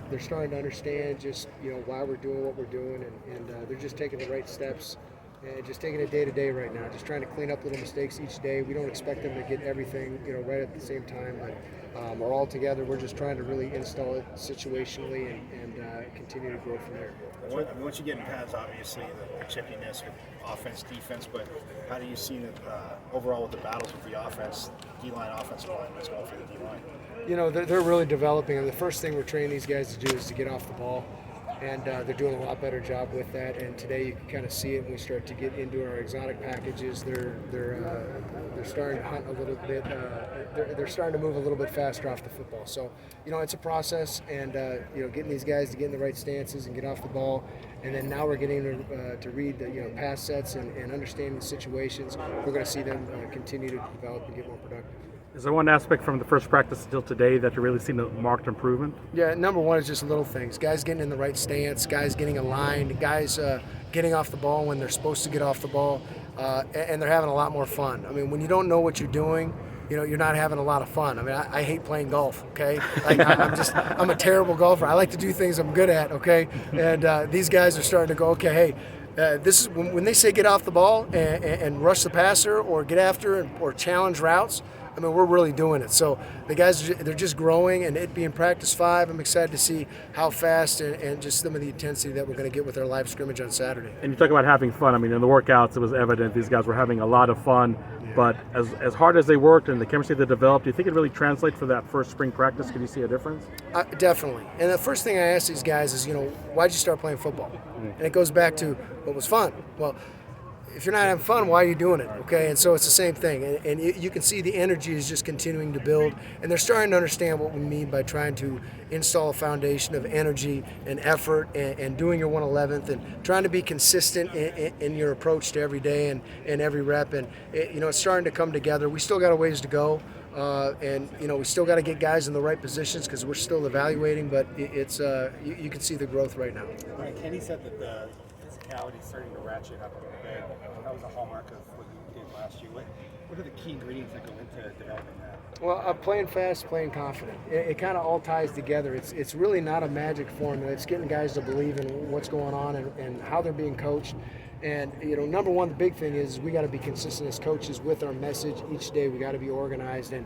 they're starting to understand just why we're doing what we're doing, and they're just taking the right steps. And just taking it day to day right now, just trying to clean up little mistakes each day. We don't expect them to get everything, right at the same time, but we're all together. We're just trying to really install it situationally and continue to grow from there. Once you get in pads, obviously the chippiness with offense, defense, but how do you see that overall with the battles with the offense, D-line, offensive line, what's going for the D-line? They're really developing, and the first thing we're training these guys to do is to get off the ball. And they're doing a lot better job with that. And today you can kind of see it when we start to get into our exotic packages. They're starting to hunt a little bit. They're starting to move a little bit faster off the football. So it's a process, and getting these guys to get in the right stances and get off the ball. And then now we're getting to read the pass sets and understand the situations. We're going to see them continue to develop and get more productive. Is there one aspect from the first practice until today that you're really seeing a marked improvement? Yeah, number one is just little things. Guys getting in the right stance, guys getting aligned, guys getting off the ball when they're supposed to get off the ball, and they're having a lot more fun. I mean, when you don't know what you're doing, you're not having a lot of fun. I mean, I hate playing golf, okay? Like, I'm a terrible golfer. I like to do things I'm good at, okay? And these guys are starting to go, okay, hey, this is when they say get off the ball and rush the passer or get after or challenge routes. I mean, we're really doing it. So the guys, they're just growing, and it being practice 5, I'm excited to see how fast and just some of the intensity that we're going to get with our live scrimmage on Saturday. And you talk about having fun. I mean, in the workouts, it was evident these guys were having a lot of fun. Yeah. But as hard as they worked and the chemistry they developed, do you think it really translates for that first spring practice? Could you see a difference? Definitely. And the first thing I ask these guys is, why'd you start playing football? And it goes back to what was fun. Well, if you're not having fun, why are you doing it? Okay, and so it's the same thing, and you can see the energy is just continuing to build, and they're starting to understand what we mean by trying to install a foundation of energy and effort and doing your 111th and trying to be consistent in your approach to every day and every rep, and it's starting to come together. We still got a ways to go. And we still got to get guys in the right positions because we're still evaluating, but it's you can see the growth right now. Right, Kenny said that the physicality is starting to ratchet up a little bit. That was a hallmark of what you did last year. What are the key ingredients that go into developing that? Well, playing fast, playing confident. It kind of all ties together. It's really not a magic formula. It's getting guys to believe in what's going on and how they're being coached. And number one, the big thing is we got to be consistent as coaches with our message each day. We got to be organized, and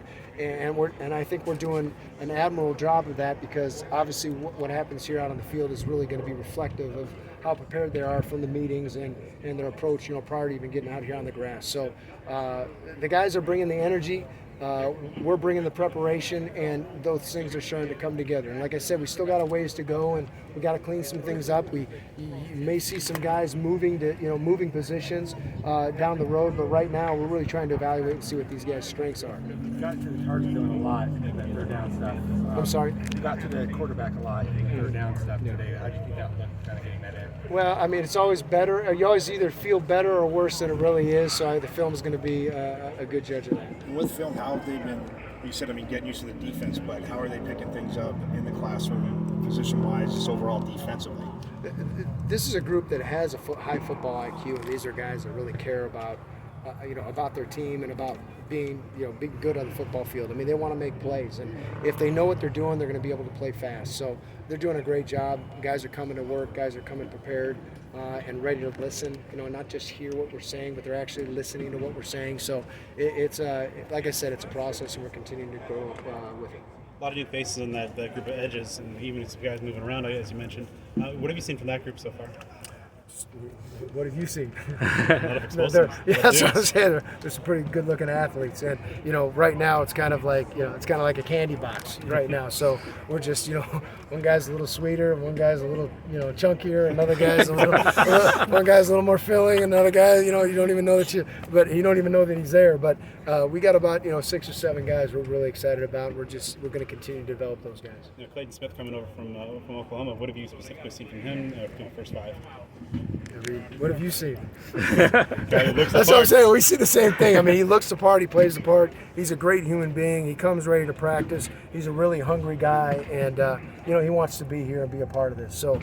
I think we're doing an admirable job of that because obviously what happens here out on the field is really going to be reflective of how prepared they are from the meetings and their approach, prior to even getting out here on the grass. So the guys are bringing the energy. We're bringing the preparation, and those things are starting to come together. And like I said, we still got a ways to go, and we got to clean some things up. You may see some guys moving moving positions down the road, but right now we're really trying to evaluate and see what these guys' strengths are. You got to the target doing a lot in that third down stuff. I'm sorry? You got to the quarterback a lot in the third down stuff today. How do you think that went, kind of getting that in? Well, I mean, it's always better. You always either feel better or worse than it really is, so the film is going to be a good judge of that. And with film, how have they been, you said, getting used to the defense, but how are they picking things up in the classroom, position-wise, just overall defensively? This is a group that has a high football IQ, and these are guys that really care about about their team and about being good on the football field. I mean, they want to make plays, and if they know what they're doing, they're going to be able to play fast. So they're doing a great job. Guys are coming to work. Guys are coming prepared and ready to listen. Not just hear what we're saying, but they're actually listening to what we're saying. So it's like I said, it's a process, and we're continuing to grow with it. A lot of new faces in that group of edges, and even some guys moving around, as you mentioned. What have you seen from that group so far? What have you seen? A lot of explosives. That's what I'm saying. There's some pretty good-looking athletes, and right now it's kind of like a candy box right now. So we're just one guy's a little sweeter, one guy's a little chunkier, another guy's one guy's a little more filling, another guy you don't even know you don't even know that he's there. But we got about 6 or 7 guys we're really excited about. We're going to continue to develop those guys. Clayton Smith coming over from Oklahoma. What have you specifically seen from him from the first 5? What have you seen? That's what I'm saying. We see the same thing. I mean, he looks the part. He plays the part. He's a great human being. He comes ready to practice. He's a really hungry guy, and he wants to be here and be a part of this. So,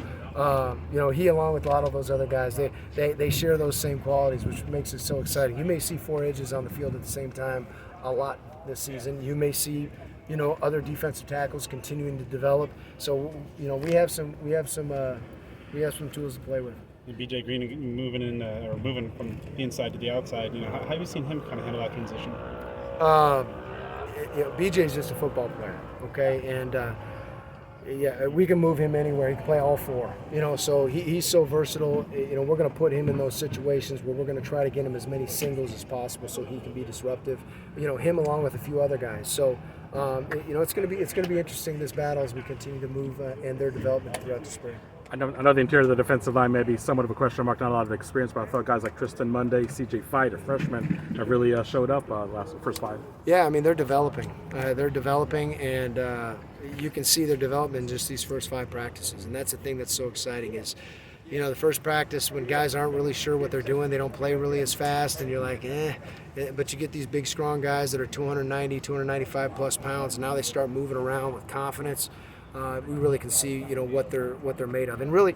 he along with a lot of those other guys, they share those same qualities, which makes it so exciting. You may see 4 edges on the field at the same time a lot this season. You may see other defensive tackles continuing to develop. So we have some tools to play with. And BJ Green moving in or moving from the inside to the outside. How have you seen him kind of handle that transition? BJ's just a football player, okay, and we can move him anywhere. He can play all four, so he's so versatile. We're going to put him in those situations where we're going to try to get him as many singles as possible so he can be disruptive. Him along with a few other guys. So it's going to be interesting, this battle, as we continue to move and their development throughout the spring. I know the interior of the defensive line may be somewhat of a question mark, not a lot of experience, but I thought guys like Tristan Monday, CJ Fight, a freshman, have really showed up first 5. Yeah, I mean, they're developing. And you can see their development in just these first 5 practices. And that's the thing that's so exciting is, the first practice, when guys aren't really sure what they're doing, they don't play really as fast, and you're like, but you get these big, strong guys that are 290, 295 plus pounds, and now they start moving around with confidence. We really can see, what they're made of. And really,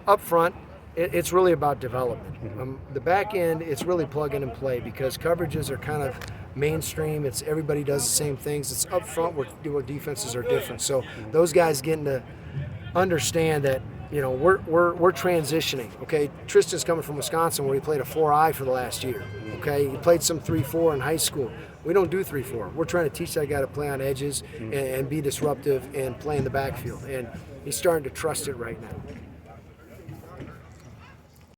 up front, it's really about development. The back end, it's really plug in and play, because coverages are kind of mainstream. It's everybody does the same things. It's up front where defenses are different. So those guys getting to understand that, we're transitioning. Okay, Tristan's coming from Wisconsin, where he played a 4-eye for the last year. Okay, he played some 3-4 in high school. We don't do 3-4. We're trying to teach that guy to play on edges and be disruptive and play in the backfield. And he's starting to trust it right now.